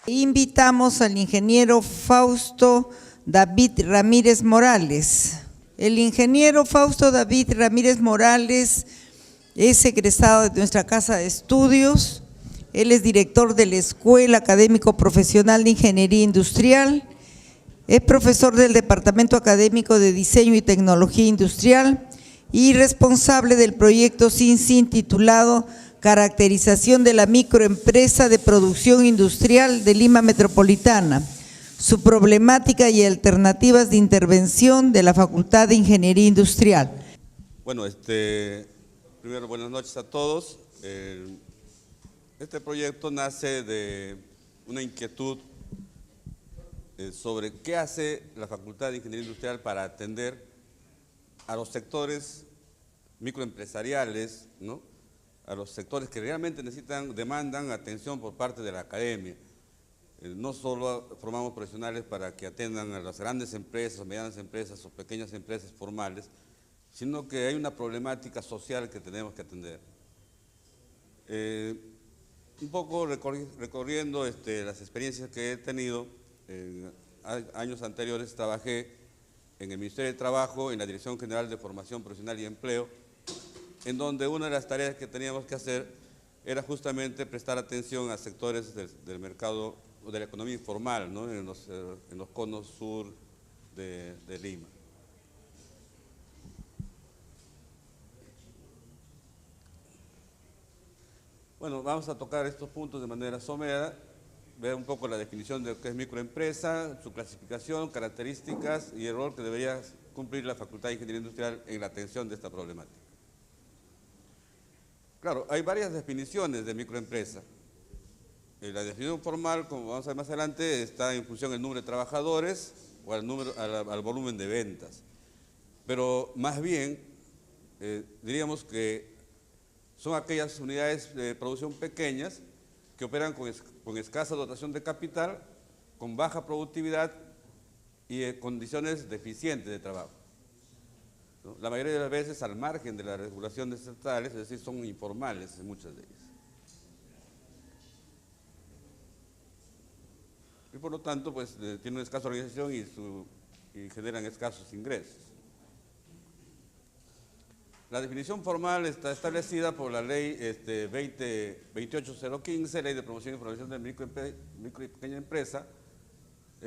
Invitamos al ingeniero Fausto David Ramírez Morales. El ingeniero Fausto David Ramírez Morales es egresado de nuestra casa de estudios. Él es director de la Escuela Académico Profesional de Ingeniería Industrial. Es profesor del Departamento Académico de Diseño y Tecnología Industrial y responsable del proyecto SINSIN titulado Caracterización de la microempresa de producción industrial de Lima Metropolitana, su problemática y alternativas de intervención de la Facultad de Ingeniería Industrial. Bueno, primero buenas noches a todos. Este proyecto nace de una inquietud sobre qué hace la Facultad de Ingeniería Industrial para atender a los sectores microempresariales, ¿no?, a los sectores que realmente demandan atención por parte de la academia. No solo formamos profesionales para que atiendan a las grandes empresas, medianas empresas o pequeñas empresas formales, sino que hay una problemática social que tenemos que atender. Un poco recorriendo las experiencias que he tenido, en años anteriores trabajé en el Ministerio de Trabajo, en la Dirección General de Formación Profesional y Empleo, en donde una de las tareas que teníamos que hacer era justamente prestar atención a sectores del mercado o de la economía informal, ¿no?, en los conos sur de Lima. Bueno, vamos a tocar estos puntos de manera somera, ver un poco la definición de lo que es microempresa, su clasificación, características y el rol que debería cumplir la Facultad de Ingeniería Industrial en la atención de esta problemática. Claro, hay varias definiciones de microempresa. La definición formal, como vamos a ver más adelante, está en función del número de trabajadores o al volumen de ventas. Pero más bien, diríamos que son aquellas unidades de producción pequeñas que operan con escasa dotación de capital, con baja productividad y condiciones deficientes de trabajo, ¿no? La mayoría de las veces al margen de las regulaciones estatales, es decir, son informales en muchas de ellas. Y por lo tanto, pues tienen una escasa organización y generan escasos ingresos. La definición formal está establecida por la ley 28015, Ley de Promoción y Formación de Micro y Pequeña Empresa,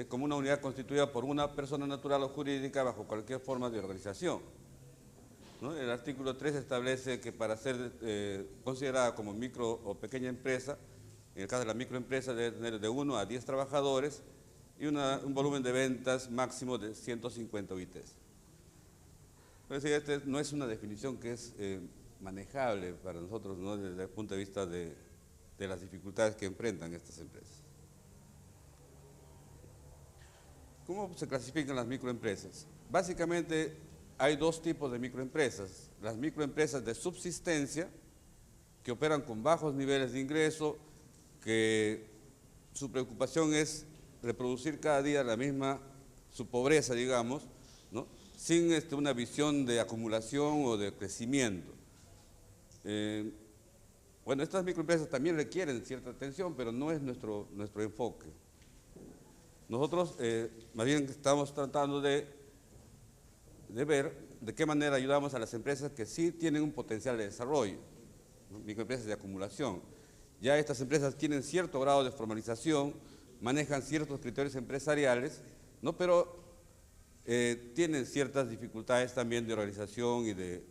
como una unidad constituida por una persona natural o jurídica bajo cualquier forma de organización, ¿no? El artículo 3 establece que para ser considerada como micro o pequeña empresa, en el caso de la microempresa debe tener de 1 a 10 trabajadores y un volumen de ventas máximo de 150 UITs. Es decir, esta no es una definición que es manejable para nosotros, ¿no?, desde el punto de vista de las dificultades que enfrentan estas empresas. ¿Cómo se clasifican las microempresas? Básicamente hay dos tipos de microempresas. Las microempresas de subsistencia, que operan con bajos niveles de ingreso, que su preocupación es reproducir cada día su pobreza, digamos, ¿no?, sin una visión de acumulación o de crecimiento. Bueno, estas microempresas también requieren cierta atención, pero no es nuestro enfoque. Nosotros más bien estamos tratando de ver de qué manera ayudamos a las empresas que sí tienen un potencial de desarrollo, ¿no?, microempresas de acumulación. Ya estas empresas tienen cierto grado de formalización, manejan ciertos criterios empresariales, ¿no?, pero tienen ciertas dificultades también de organización y de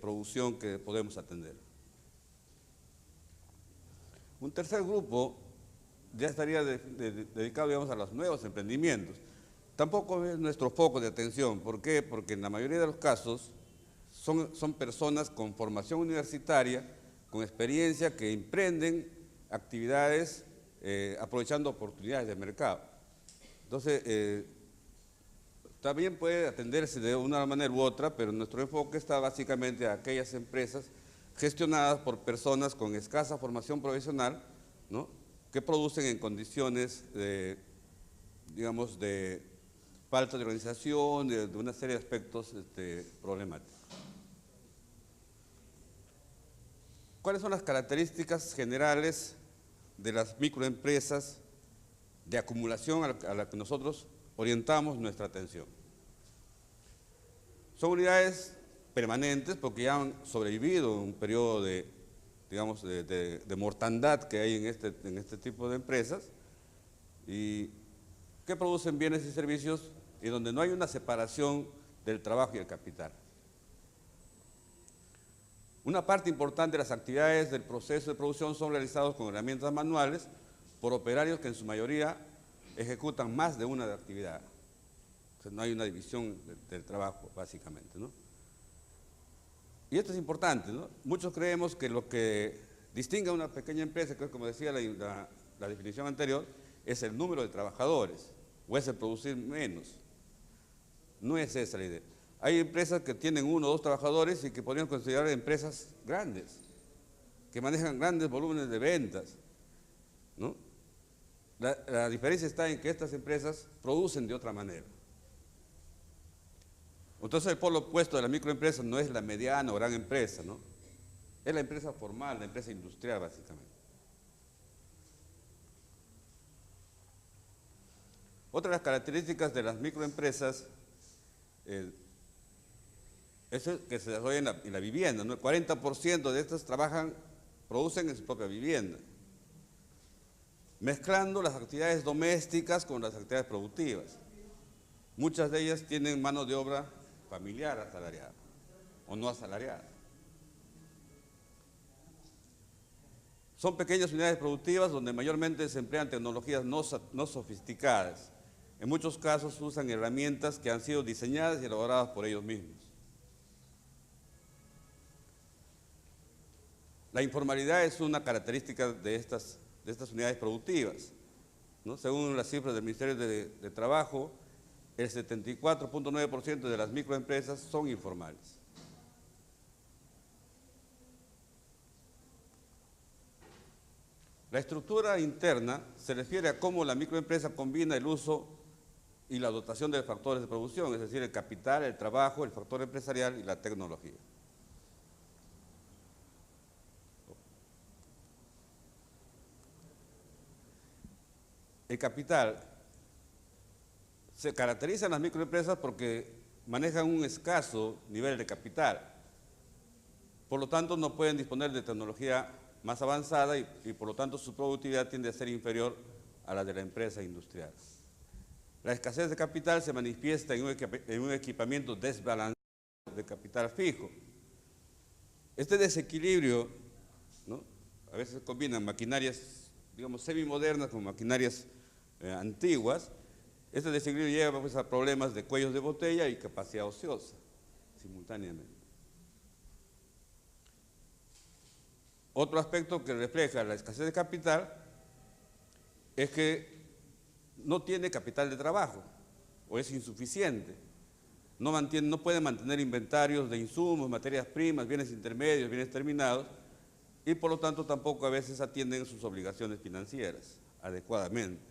producción que podemos atender. Un tercer grupo ya estaría dedicado, digamos, a los nuevos emprendimientos. Tampoco es nuestro foco de atención. ¿Por qué? Porque en la mayoría de los casos son personas con formación universitaria, con experiencia, que emprenden actividades aprovechando oportunidades de mercado. Entonces, también puede atenderse de una manera u otra, pero nuestro enfoque está básicamente a aquellas empresas gestionadas por personas con escasa formación profesional, ¿no?, que producen en condiciones digamos, de falta de organización, de una serie de aspectos problemáticos. ¿Cuáles son las características generales de las microempresas de acumulación a la que nosotros orientamos nuestra atención. Son unidades permanentes porque ya han sobrevivido un periodo de, digamos, de mortandad que hay en este tipo de empresas y que producen bienes y servicios y donde no hay una separación del trabajo y el capital. Una parte importante de las actividades del proceso de producción son realizadas con herramientas manuales por operarios que en su mayoría ejecutan más de una actividad. O sea, no hay una división del trabajo, básicamente, ¿no? Y esto es importante, ¿no? Muchos creemos que lo que distingue a una pequeña empresa, que es como decía la definición anterior, es el número de trabajadores, o es el producir menos. No es esa la idea. Hay empresas que tienen 1 o 2 trabajadores y que podrían considerar empresas grandes, que manejan grandes volúmenes de ventas, ¿no? La diferencia está en que estas empresas producen de otra manera. Entonces el polo opuesto de la microempresa no es la mediana o gran empresa, ¿no? Es la empresa formal, la empresa industrial básicamente. Otra de las características de las microempresas es que se desarrollan en la vivienda, ¿no? El 40% de estas producen en su propia vivienda, mezclando las actividades domésticas con las actividades productivas. Muchas de ellas tienen mano de obra familiar asalariada o no asalariada. Son pequeñas unidades productivas donde mayormente se emplean tecnologías no sofisticadas. En muchos casos usan herramientas que han sido diseñadas y elaboradas por ellos mismos. La informalidad es una característica de estas unidades productivas, ¿no? Según las cifras del Ministerio de Trabajo, el 74.9% de las microempresas son informales. La estructura interna se refiere a cómo la microempresa combina el uso y la dotación de factores de producción, es decir, el capital, el trabajo, el factor empresarial y la tecnología. El capital se caracteriza en las microempresas porque manejan un escaso nivel de capital. Por lo tanto, no pueden disponer de tecnología más avanzada y por lo tanto su productividad tiende a ser inferior a la de la empresa industrial. La escasez de capital se manifiesta en un equipamiento desbalanceado de capital fijo. Este desequilibrio, ¿no? A veces combinan maquinarias, digamos, semimodernas con maquinarias antiguas. Este desequilibrio lleva pues, a problemas de cuellos de botella y capacidad ociosa simultáneamente. Otro aspecto que refleja la escasez de capital es que no tiene capital de trabajo o es insuficiente. No puede mantener inventarios de insumos, materias primas, bienes intermedios, bienes terminados y por lo tanto tampoco a veces atienden sus obligaciones financieras adecuadamente.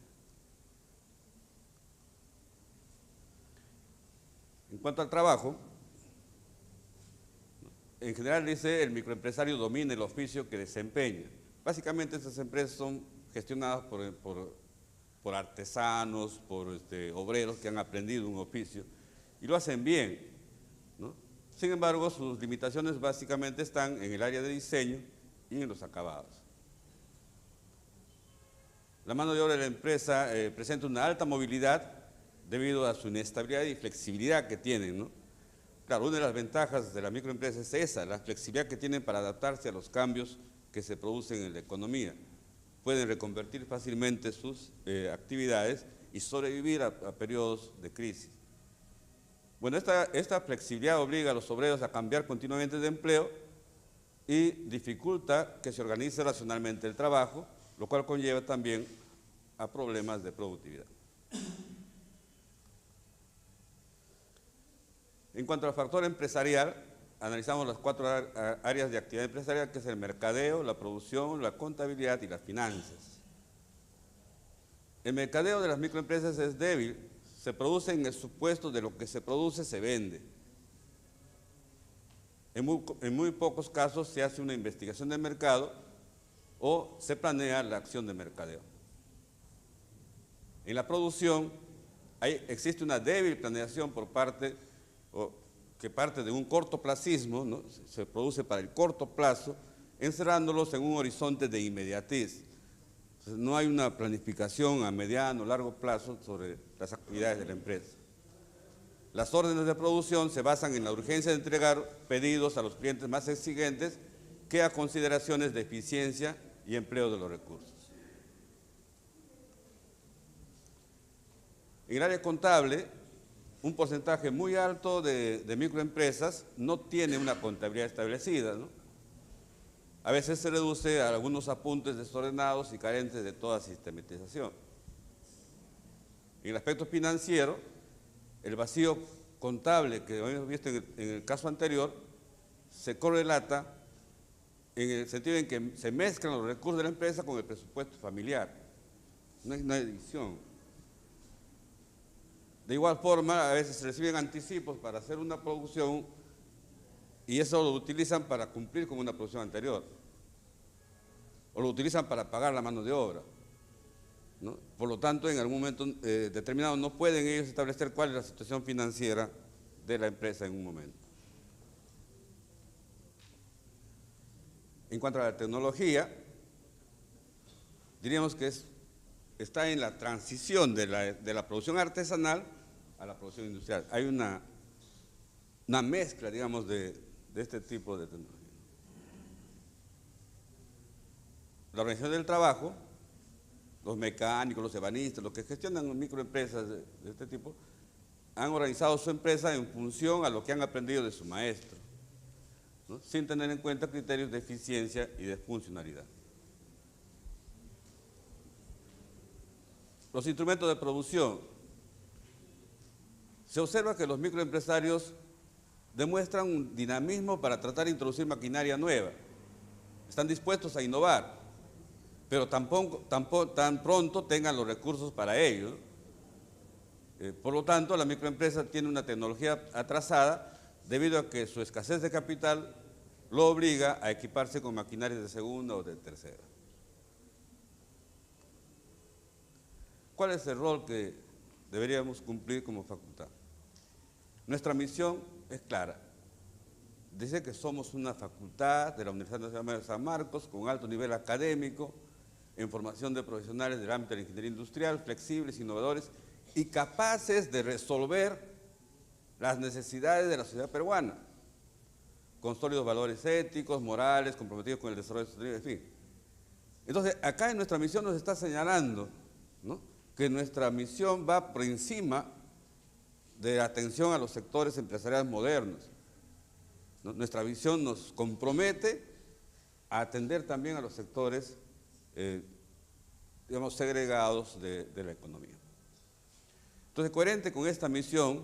En cuanto al trabajo, en general dice el microempresario domina el oficio que desempeña. Básicamente estas empresas son gestionadas por artesanos, por obreros que han aprendido un oficio y lo hacen bien, ¿no? Sin embargo, sus limitaciones básicamente están en el área de diseño y en los acabados. La mano de obra de la empresa presenta una alta movilidad debido a su inestabilidad y flexibilidad que tienen, ¿no? Claro, una de las ventajas de la microempresa es esa, la flexibilidad que tienen para adaptarse a los cambios que se producen en la economía. Pueden reconvertir fácilmente sus actividades y sobrevivir a periodos de crisis. Bueno, esta flexibilidad obliga a los obreros a cambiar continuamente de empleo y dificulta que se organice racionalmente el trabajo, lo cual conlleva también a problemas de productividad. En cuanto al factor empresarial, analizamos las 4 áreas de actividad empresarial, que es el mercadeo, la producción, la contabilidad y las finanzas. El mercadeo de las microempresas es débil, se produce en el supuesto de lo que se produce se vende. En muy pocos casos se hace una investigación del mercado o se planea la acción de mercadeo. En la producción existe una débil planeación por parte, que parte de un cortoplacismo, ¿no? Se produce para el corto plazo, encerrándolos en un horizonte de inmediatez. Entonces, no hay una planificación a mediano o largo plazo sobre las actividades de la empresa. Las órdenes de producción se basan en la urgencia de entregar pedidos a los clientes más exigentes que a consideraciones de eficiencia y empleo de los recursos. En el área contable, un porcentaje muy alto de microempresas no tiene una contabilidad establecida, ¿no? A veces se reduce a algunos apuntes desordenados y carentes de toda sistematización. En el aspecto financiero, el vacío contable que hemos visto en el caso anterior se correlata en el sentido en que se mezclan los recursos de la empresa con el presupuesto familiar. No hay una edición. De igual forma, a veces se reciben anticipos para hacer una producción y eso lo utilizan para cumplir con una producción anterior. O lo utilizan para pagar la mano de obra, ¿no? Por lo tanto, en algún momento determinado no pueden ellos establecer cuál es la situación financiera de la empresa en un momento. En cuanto a la tecnología, diríamos que está en la transición de la producción artesanal a la producción industrial. Hay una mezcla, digamos, de este tipo de tecnología. La organización del trabajo, los mecánicos, los ebanistas, los que gestionan microempresas de este tipo, han organizado su empresa en función a lo que han aprendido de su maestro, ¿no? Sin tener en cuenta criterios de eficiencia y de funcionalidad. Los instrumentos de producción. Se observa que los microempresarios demuestran un dinamismo para tratar de introducir maquinaria nueva. Están dispuestos a innovar, pero tan pronto tengan los recursos para ello. Por lo tanto, la microempresa tiene una tecnología atrasada debido a que su escasez de capital lo obliga a equiparse con maquinarias de segunda o de tercera. ¿Cuál es el rol que deberíamos cumplir como facultad? Nuestra misión es clara. Dice que somos una facultad de la Universidad Nacional de San Marcos con alto nivel académico, en formación de profesionales del ámbito de la ingeniería industrial, flexibles, innovadores y capaces de resolver las necesidades de la sociedad peruana, con sólidos valores éticos, morales, comprometidos con el desarrollo sostenible, en fin. Entonces, acá en nuestra misión nos está señalando, ¿no?, que nuestra misión va por encima de atención a los sectores empresariales modernos, ¿no? Nuestra visión nos compromete a atender también a los sectores, digamos, segregados de la economía. Entonces, coherente con esta misión,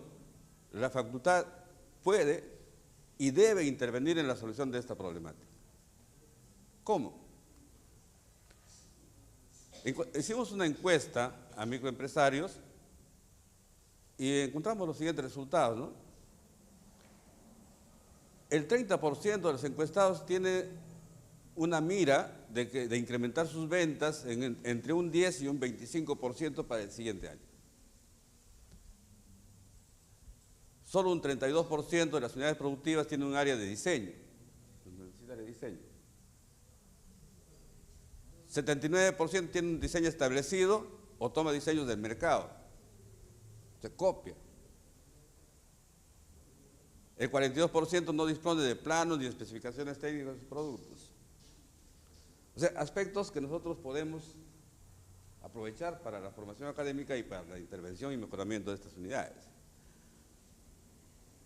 la facultad puede y debe intervenir en la solución de esta problemática. ¿Cómo? Hicimos una encuesta a microempresarios y encontramos los siguientes resultados, ¿no? El 30% de los encuestados tiene una mira de incrementar sus ventas entre un 10 y un 25% para el siguiente año. Solo un 32% de las unidades productivas tiene un área de diseño, necesidad de diseño. 79% tiene un diseño establecido o toma diseños del mercado, se copia. El 42% no dispone de planos ni especificaciones técnicas de sus productos. O sea, aspectos que nosotros podemos aprovechar para la formación académica y para la intervención y mejoramiento de estas unidades.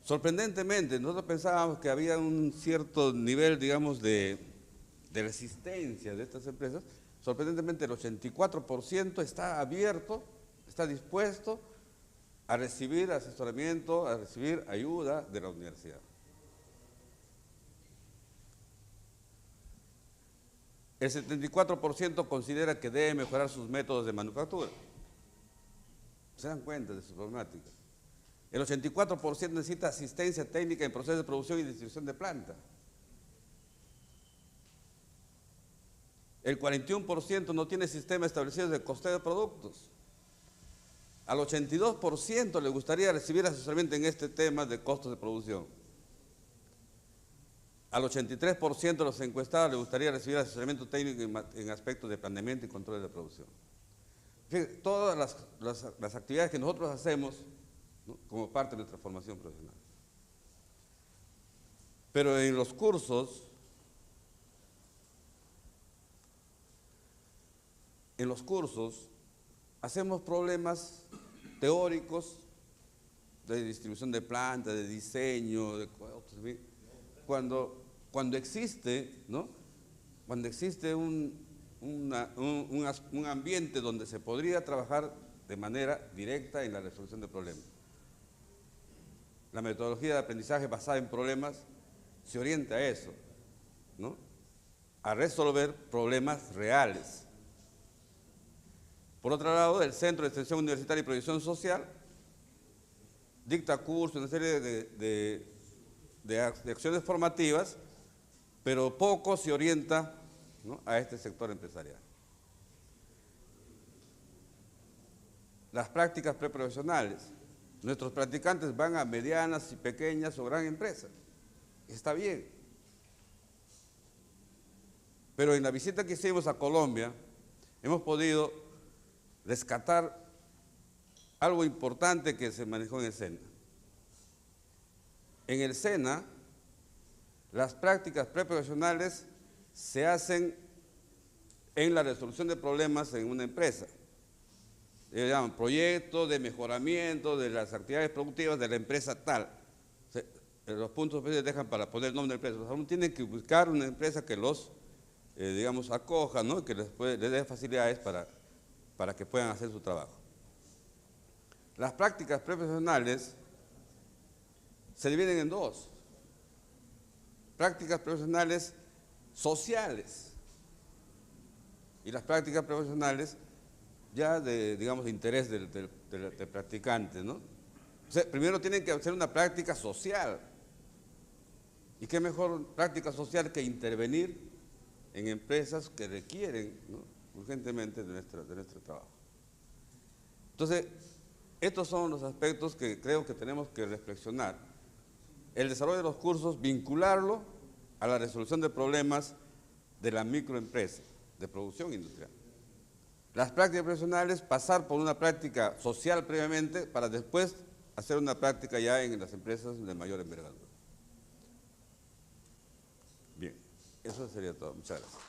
Sorprendentemente, nosotros pensábamos que había un cierto nivel, digamos, de resistencia de estas empresas. Sorprendentemente, el 84% está abierto, está dispuesto a recibir asesoramiento, a recibir ayuda de la universidad. El 74% considera que debe mejorar sus métodos de manufactura. ¿Se dan cuenta de su problemática? El 84% necesita asistencia técnica en procesos de producción y distribución de planta. El 41% no tiene sistema establecido de costeo de productos. Al 82% le gustaría recibir asesoramiento en este tema de costos de producción. Al 83% de los encuestados le gustaría recibir asesoramiento técnico en aspectos de planeamiento y control de producción. Fíjense, todas las actividades que nosotros hacemos, ¿no?, como parte de nuestra formación profesional. Pero en los cursos, hacemos problemas teóricos de distribución de plantas, de diseño, cuando existe, ¿no?, cuando existe un ambiente donde se podría trabajar de manera directa en la resolución de problemas. La metodología de aprendizaje basada en problemas se orienta a eso, ¿no?, a resolver problemas reales. Por otro lado, el Centro de Extensión Universitaria y Proyección Social dicta cursos, una serie de acciones formativas, pero poco se orienta, ¿no?, a este sector empresarial. Las prácticas preprofesionales. Nuestros practicantes van a medianas y pequeñas o gran empresas. Está bien. Pero en la visita que hicimos a Colombia, hemos podido rescatar algo importante que se manejó en el SENA. En el SENA, las prácticas preprofesionales se hacen en la resolución de problemas en una empresa. Ellos llaman proyectos de mejoramiento de las actividades productivas de la empresa tal. Los puntos se dejan para poner el nombre de la empresa. Los alumnos tienen que buscar una empresa que los, digamos, acoja, ¿no?, que les dé facilidades para que puedan hacer su trabajo. Las prácticas preprofesionales se dividen en dos. Prácticas profesionales sociales y las prácticas profesionales ya de, digamos, de interés del practicante, ¿no? O sea, primero tienen que hacer una práctica social. ¿Y qué mejor práctica social que intervenir en empresas que requieren, ¿no?, urgentemente de nuestro trabajo? Entonces, estos son los aspectos que creo que tenemos que reflexionar. El desarrollo de los cursos, vincularlo a la resolución de problemas de la microempresa de producción industrial. Las prácticas profesionales, pasar por una práctica social previamente para después hacer una práctica ya en las empresas de mayor envergadura. Bien, eso sería todo. Muchas gracias.